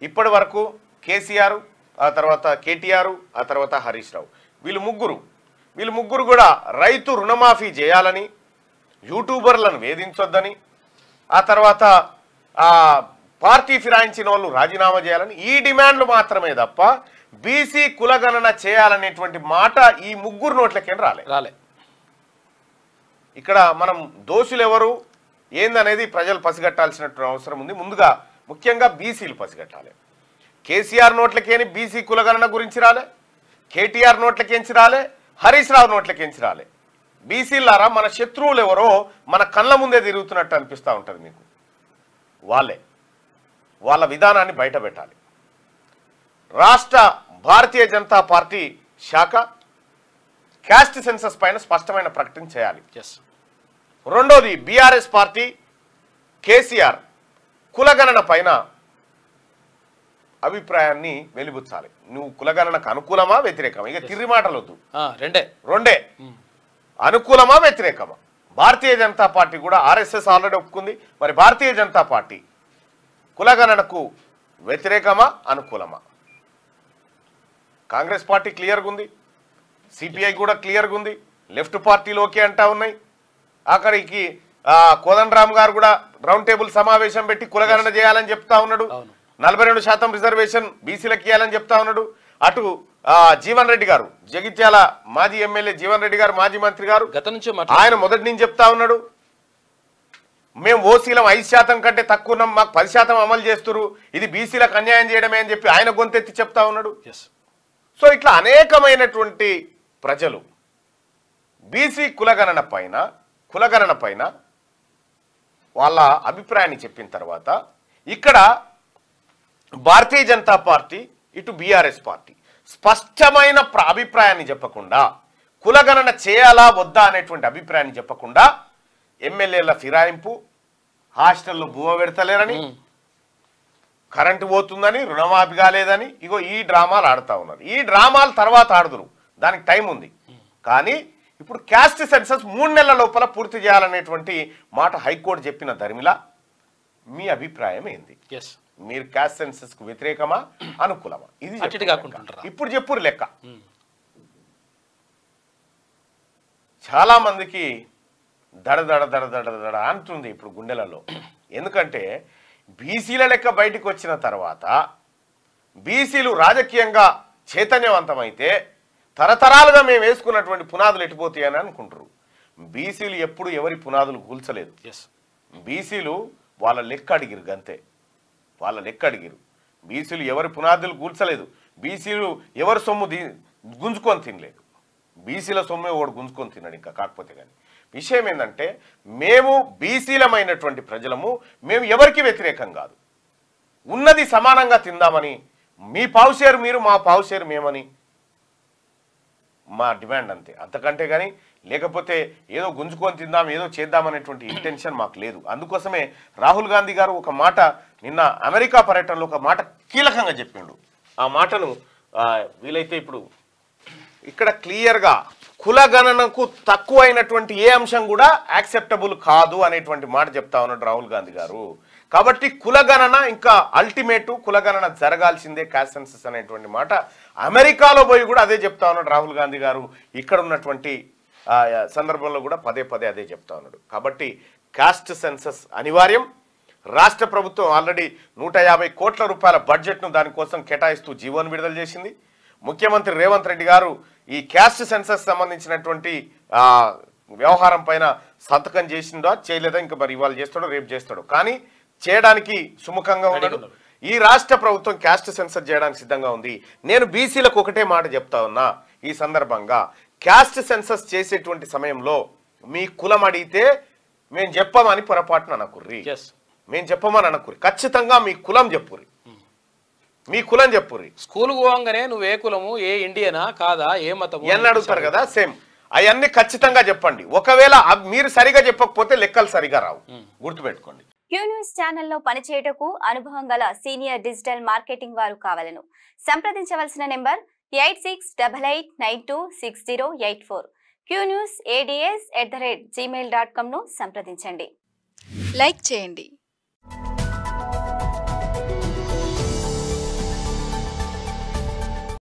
ఇప్పటి వరకు కేసీఆర్, ఆ తర్వాత కేటీఆర్, ఆ తర్వాత హరీష్ రావు, వీళ్ళు ముగ్గురు కూడా రైతు రుణమాఫీ చేయాలని, యూట్యూబర్లను వేధించొద్దని, ఆ తర్వాత పార్టీ ఫిరాయించిన వాళ్ళు రాజీనామా చేయాలని ఈ డిమాండ్లు మాత్రమే తప్ప బీసీ కులగణన చేయాలనేటువంటి మాట ఈ ముగ్గురు నోట్లకేం రాలే. ఇక్కడ మనం దోషులు ఎవరు ఏందనేది ప్రజలు పసిగట్టాల్సినటువంటి అవసరం ఉంది. ముందుగా ముఖ్యంగా బీసీలు పసిగట్టాలి. కేసీఆర్ నోట్లకేని బీసీ కులగణన గురించి రాలే, కేటీఆర్ నోట్లకేంచి రాలే, హరీష్ రావు నోట్లకేంచి రాలే. బీసీలారా మన శత్రువులు ఎవరో మన కళ్ళ ముందే తిరుగుతున్నట్టు అనిపిస్తూ ఉంటుంది మీకు. వాళ్ళ విధానాన్ని బయట పెట్టాలి. రాష్ట్ర భారతీయ జనతా పార్టీ శాఖ క్యాస్ట్ సెన్సస్ పైన స్పష్టమైన ప్రకటన చేయాలి. రెండోది బీఆర్ఎస్ పార్టీ కేసీఆర్ కులగణన పైన అభిప్రాయాన్ని వెలిబుచ్చాలి. నువ్వు కులగణనకు అనుకూలమా వ్యతిరేకమా? ఇక తిరిగి మాటలొద్దు, రెండే అనుకూలమా వ్యతిరేకమా? భారతీయ జనతా పార్టీ కూడా, ఆర్ఎస్ఎస్ ఆల్రెడీ ఒప్పుకుంది. మరి భారతీయ జనతా పార్టీ కులగణనకు వ్యతిరేకమా అనుకూలమా? కాంగ్రెస్ పార్టీ క్లియర్గా ఉంది, సిపిఐ కూడా క్లియర్గా ఉంది, లెఫ్ట్ పార్టీలు ఓకే అంటా ఉన్నాయి. ఆఖరికి కోదండరామ్ గారు కూడా రౌండ్ టేబుల్ సమావేశం పెట్టి కులగణన చేయాలని చెప్తా ఉన్నాడు. 42% రిజర్వేషన్ బీసీలకు ఇవ్వాలని చెప్తా ఉన్నాడు. అటు జీవన్ రెడ్డి గారు, జగిత్యాల మాజీ ఎమ్మెల్యే జీవన్ రెడ్డి గారు, మాజీ మంత్రి గారు, ఆయన మొదటి నుంచి చెప్తా ఉన్నాడు, మేము ఓసీలం 5% కంటే తక్కువ ఉన్నాం, మాకు 10% అమలు చేస్తున్నారు, ఇది బీసీలకు అన్యాయం చేయడమే అని చెప్పి ఆయన గొంతెత్తి చెప్తా ఉన్నాడు. సో ఇట్లా అనేకమైనటువంటి ప్రజలు బీసీ కులగణన పైన వాళ్ళ అభిప్రాయాన్ని చెప్పిన తర్వాత ఇక్కడ భారతీయ జనతా పార్టీ, ఇటు బీఆర్ఎస్ పార్టీ స్పష్టమైన అభిప్రాయాన్ని చెప్పకుండా, కులగణన చేయాలా వద్దా అనేటువంటి అభిప్రాయాన్ని చెప్పకుండా ఎమ్మెల్యేల ఫిరాయింపు, హాస్టల్లో బువ్వ పెడతలేరని, కరెంటు పోతుందని, రుణమాఫీ కాలేదని, ఇగో ఈ డ్రామాలు ఆడుతూ ఉన్నారు. ఈ డ్రామాలు తర్వాత ఆడుదురు, దానికి టైం ఉంది. కానీ ఇప్పుడు క్యాస్ట్ సెన్సస్ 3 నెలల లోపల పూర్తి చేయాలనేటువంటి మాట హైకోర్టు చెప్పిన ధర్మిలా మీ అభిప్రాయం ఏంది? మీరు క్యాస్ట్ సెన్సస్ కు వ్యతిరేకమా అనుకూలమా? ఇది ఇప్పుడు చెప్పురు లెక్క. చాలా మందికి దడ దడ దడ దడ దడ అంటుంది ఇప్పుడు గుండెలలో. ఎందుకంటే బీసీల లెక్క బయటకు వచ్చిన తర్వాత బీసీలు రాజకీయంగా చైతన్యవంతమైతే తరతరాలుగా మేము వేసుకున్నటువంటి పునాదులు ఎట్టిపోతాయని అనుకుంటారు. బీసీలు ఎప్పుడు ఎవరి పునాదులు కూల్చలేదు. బీసీలు వాళ్ళ లెక్క అడిగిరు, గంతే, వాళ్ళ లెక్క అడిగిరు. బీసీలు ఎవరి పునాదులు కూల్చలేదు. బీసీలు ఎవరి సొమ్ము గుంజుకొని తినలేదు. బీసీల సొమ్మే ఒకడు గుంజుకొని తిన్నాడు. ఇంకా కాకపోతే కానీ విషయం ఏంటంటే, మేము బీసీలమైనటువంటి ప్రజలము, మేము ఎవరికి వ్యతిరేకం కాదు, ఉన్నది సమానంగా తిందామని, మీ పావుషేరు మీరు, మా పావుషేరు మేమని మా డిమాండ్, అంతే. అంతకంటే కానీ లేకపోతే ఏదో గుంజుకొని తిందాం, ఏదో చేద్దామనేటువంటి ఇంటెన్షన్ మాకు లేదు. అందుకోసమే రాహుల్ గాంధీ గారు ఒక మాట నిన్న అమెరికా పర్యటనలో ఒక మాట కీలకంగా చెప్పిండు. ఆ మాటను వీలైతే ఇప్పుడు ఇక్కడ క్లియర్గా, కులగణనకు తక్కువైనటువంటి ఏ అంశం కూడా యాక్సెప్టబుల్ కాదు అనేటువంటి మాట చెప్తా ఉన్నాడు రాహుల్ గాంధీ గారు. కాబట్టి కులగణన ఇంకా అల్టిమేటు, కులగణన జరగాల్సిందే క్యాస్ట్ సెన్సస్ అనేటువంటి మాట అమెరికాలో పోయి కూడా అదే చెప్తా ఉన్నాడు రాహుల్ గాంధీ గారు. ఇక్కడ ఉన్నటువంటి సందర్భంలో కూడా పదే పదే అదే చెప్తా ఉన్నాడు. కాబట్టి క్యాస్ట్ సెన్సస్ అనివార్యం. రాష్ట్ర ప్రభుత్వం ఆల్రెడీ 150 కోట్ల రూపాయల బడ్జెట్ను దానికోసం కేటాయిస్తూ జీవోను విడుదల చేసింది. ముఖ్యమంత్రి రేవంత్ రెడ్డి గారు ఈ క్యాస్ట్ సెన్సస్ సంబంధించినటువంటి వ్యవహారం పైన సంతకం చేసిందా చేయలేదా ఇంకా మరి ఇవాళ చేస్తాడో రేపు చేస్తాడో, కానీ చేయడానికి సుముఖంగా ఉన్నాడు. ఈ రాష్ట్ర ప్రభుత్వం క్యాస్ట్ సెన్సస్ చేయడానికి సిద్ధంగా ఉంది. నేను బీసీలకు ఒకటే మాట చెప్తా ఉన్నా ఈ సందర్భంగా, క్యాస్ట్ సెన్సస్ చేసేటువంటి సమయంలో మీ కులం అడిగితే మేము చెప్పమని పొరపాటున అనకుర్రి, మేము చెప్పమని అనకుర్రి, ఖచ్చితంగా మీ కులం చెప్పుర్రి, మీ కులం చెప్పుర్రి. స్కూల్ పోగానే నువ్వు ఏ కులము, ఏ ఇండియనా కాదా, ఏ మతం అని అడుగుతారు కదా, సేమ్ అవన్నీ ఖచ్చితంగా చెప్పండి. ఒకవేళ మీరు సరిగా చెప్పకపోతే లెక్కలు సరిగా రావు, గుర్తుపెట్టుకోండి. క్యూ న్యూస్ ఛానల్లో పనిచేయటకు అనుభవం గల సీనియర్ డిజిటల్ మార్కెటింగ్ వారు కావాలను సంప్రదించవలసిన నెంబర్ 8688926084. qnewsads@gmail.com ను సంప్రదించండి. లైక్ చేయండి.